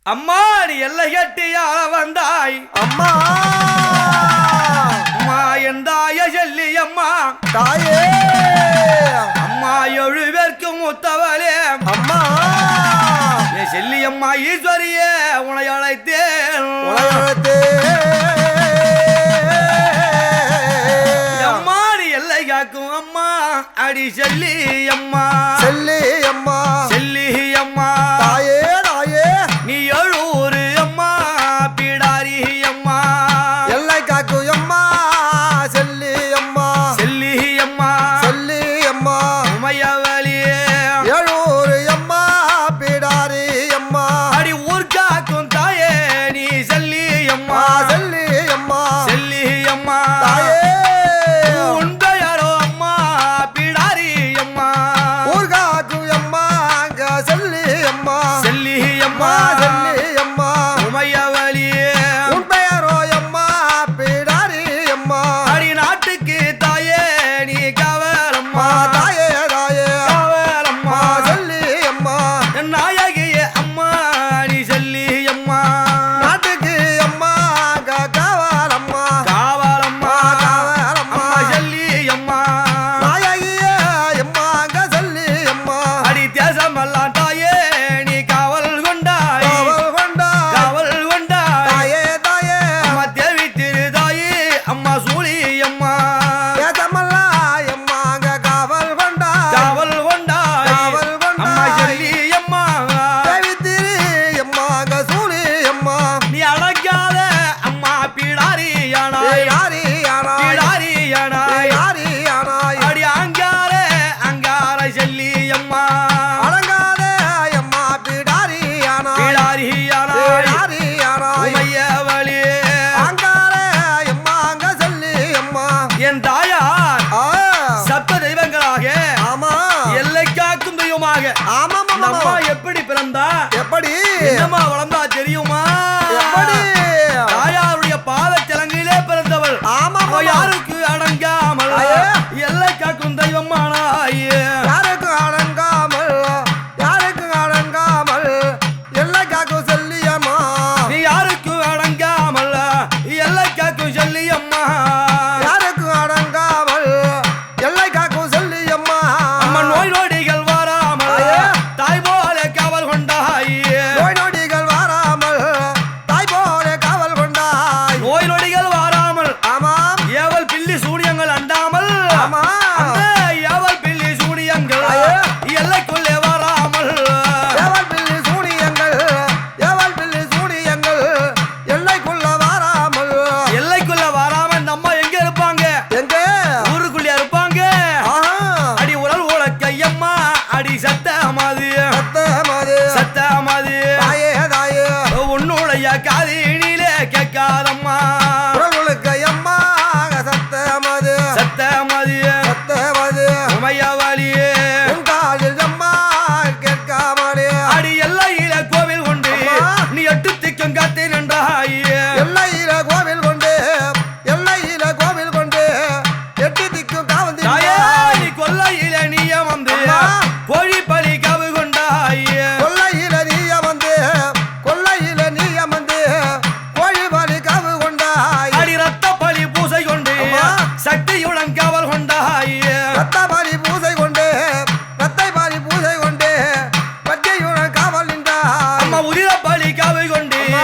அம்மா நீ எல்லை கட்டியால வந்தாய் அம்மா அம்மா என் தாய சொல்லி அம்மா தாயே அம்மா 7 பேருக்கும் முத்தவளே அம்மா என் செல்லி அம்மா ஈஸ்வரியே உன்னை அழைத்தேன் அம்மா நீ எல்லை காக்கும் அம்மா அடி செல்லி அம்மா செல்லி அம்மா செல்லி அம்மா தாயே தாயே நீ 7 அம்மா பிடாரி அம்மா எல்லை காக்கு அம்மா செல்லி அம்மா செல்லி அம்மா செல்லி அம்மா உமையவளியே 7 அம்மா பிடாரி அம்மா அடி ஊர் காக்கும் தாயே நீ செல்லி அம்மா செல்லி அம்மா செல்லி அம்மா தாயே உண்ட யாரோ அம்மா பிடாரி அம்மா ஊர் காக்கு அம்மா செல்லி அம்மா செல்லி அம்மா செல்லி அம்மா உமையவளியே உன் பெயரோ அம்மா பிடாரி அம்மா அடி நாட்டுக்கு தாயே நீ கவலம்மா தாயே தாயே கவலம்மா செல்லி அம்மா நாயகியே அம்மா நீ செல்லி அம்மா நாட்டுக்கு அம்மா காவலம்மா காவலம்மா காவலம்மா அம்மா செல்லி அம்மா நாயகியே அம்மா செல்லி அம்மா அடி தேசமெல்லாம் தாயே நீ காவல் கொண்டாய் காவல் கொண்டாய் காவல் கொண்டாய் தாயே தாயே அம்மா தேவி திருதாயி அம்மா சூழி அம்மா ஏதமல்லா அம்மா காவல் கொண்டாய் காவல் கொண்டாய் காவல் கொண்டாய். அம்மா செல்லி அம்மா தேவித்திரி அம்மா சூழி அம்மா நீ அடங்காத அம்மா பிடாரியானாய் யாரி யாராய் பிடாரியானாய் யாரி யாராய் அடி அங்கார அங்கார செல்லி அம்மா அடங்காத அம்மா பிடாரி யானாய் பிடாரியானாய் யாரி யாராய் உமையவளி அங்கார அம்மா செல்லி அம்மா என் தாயார் ஆ சப்த தெய்வங்களாக ஆமா எல்லை காக்கும் தெய்வமாக ஆமா இந்த அம்மா எப்படி பிறந்தா எப்படி என்னம்மா வளர்ந்தா தெரியுமா எப்படி தாயாருடைய பாதச்சலங்கிலே பிறந்தவள் ஆமா அவ யாருக்கு அடங்காமல் ஐயே. எல்லை காக்கும் தெய்வமானாய் யாருக்கு அடங்காமல் யாருக்கு அடங்காமல் எல்லை காக்கு செல்லி அம்மா நீ யாருக்கு அடங்காமல் எல்லை காக்கும் சொல்லி அம்மா யாருக்கு அடங்காமல் எல்லை காக்கு செல்லி அம்மா அம்மா நோய் நொடிகள் வராமல் ஐயே. தாய் போல காவல் கொண்டாய் நோய் நொடிகள் வராமல் தாய் போல காவல் கொண்டாய் நோய் நொடிகள் வராமல் ஆமாம் ஏவல் பில்லி சூனியங்கள் அண்டாமல் ஆமா. அந்த ஏவல் பில்லி சூனியங்கள் ஐயே. எல்லைக்குள்ளே வராமல் ஏவல் பில்லி சூனியங்கள் ஏவல் பில்லி சூனியங்கள் எல்லைக்குள்ள வராமல் எல்லைக்குள்ள வராம இந்த அம்மா எங்க இருப்பாங்க எங்க ஊருக்குள்ளே இருப்பாங்க ஆஹா அடி உடல் உல கையம்மா அடி சத்தமாது சத்தமது சத்தமாது தாயே தாயே உன்னுடைய காதினிலே கேட்காதம்மா உறவுகளுக்கு அம்மா சத்தமது சத்தமாது சத்தமது உமையவளி உன் காலில் அம்மா கேட்காமலே அடி எல்லையில கோவில் கொண்டு அம்மா. நீ 8 திக்கும் காத்து நின்றாய் எல்லையில கோவில் கொண்டு எல்லையில கோவில் கொண்டு 8 திக்கும் காவந்தி தாயே நீ கொல்லையில நீய வந்து அம்மா. கோழி பலி கவு கொண்டாய் கொல்லையில நீ அமர்ந்து கொல்லையில நீ அமர்ந்து கோழி பாலி காவு கொண்டாய் அடி ரத்த பலி பூசை கொண்டு அம்மா. சக்தியுடன் காவல் கொண்டாய் ரத்த பாலி பூசை கொண்டு ரத்தை பாலி பூசை கொண்டு பச்சையுடன் காவல் நின்றாய் அம்மா உதிர பலி கவு கொண்டு அம்மா.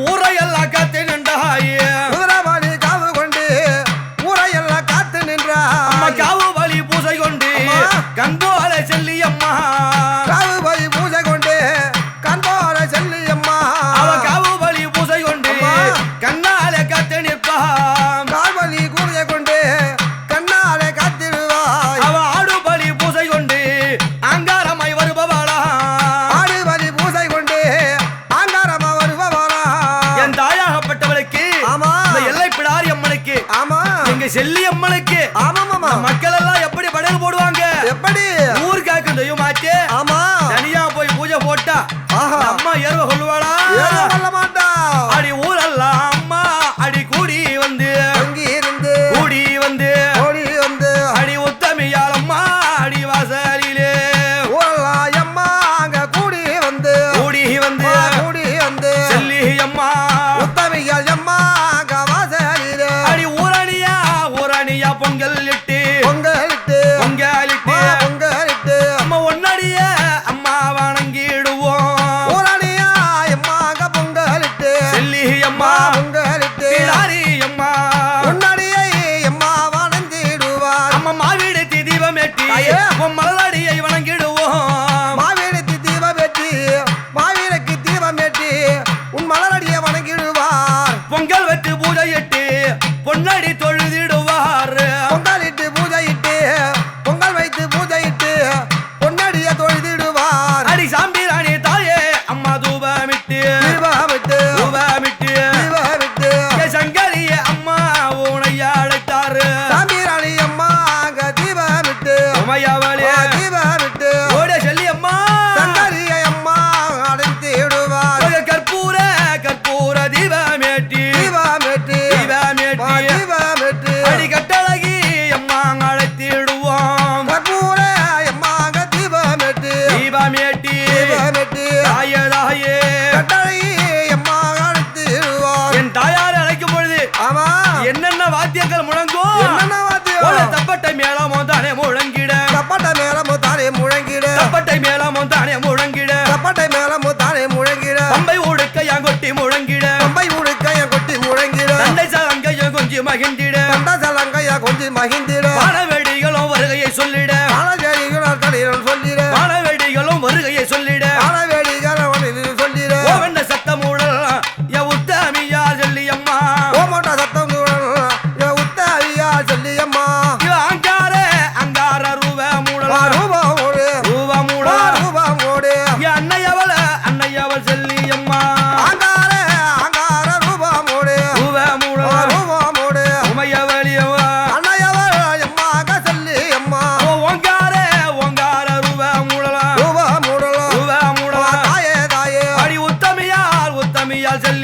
ஊரையெல்லாம் காத்து நின்றாய் குதிரை பாலி காவு கொண்டு ஊரையெல்லாம் காத்து அம்மா நின்றாய் காவு பலி பூசை கொண்டு அம்மா. கண்போல செல்லி அம்மா காவு பாலி பூசை கொண்டு கண்போல செல்லி அம்மா அவ காவு பலி பூசை கொண்டு அம்மா. கண்ணால காத்து நிற்பா கால்வலி கூறிய கொண்டு கண்ணாலே காத்திருவாய் அவ ஆடு பலி பூசை கொண்டு அங்காரமாய் வருபவளா ஆடு பலி பூசை கொண்டு ஆங்காரமா வருபவரா என் தாயாகப்பட்டவளுக்கு ஆமா இந்த எல்லை பிடாரி அம்மனுக்கு ஆமா எங்க செல்லி அம்மனுக்கு ஆமாமாமா இந்த மக்கள் எல்லாம் எப்படி படையல் போடுவாங்க எப்படி ஊர் காக்கும் தெய்வமாச்சே ஆமா தனியா போய் பூஜை போட்டா ஆஹா. இந்த அம்மா ஏர்வ கொள்வாளா ஏதோ சொல்ல மாட்டா அடி ஊரெல்லாம் அம்மா அடி கூடி வந்து அங்கி இருந்து கூடி வந்து ஓடி வந்து அடி உத்தமியால் அம்மா அடி வாசலிலே ஊரெல்லாம் அம்மா அங்க கூடி வந்து கூடி வந்து கூடி வந்து பூமியால் செல்லி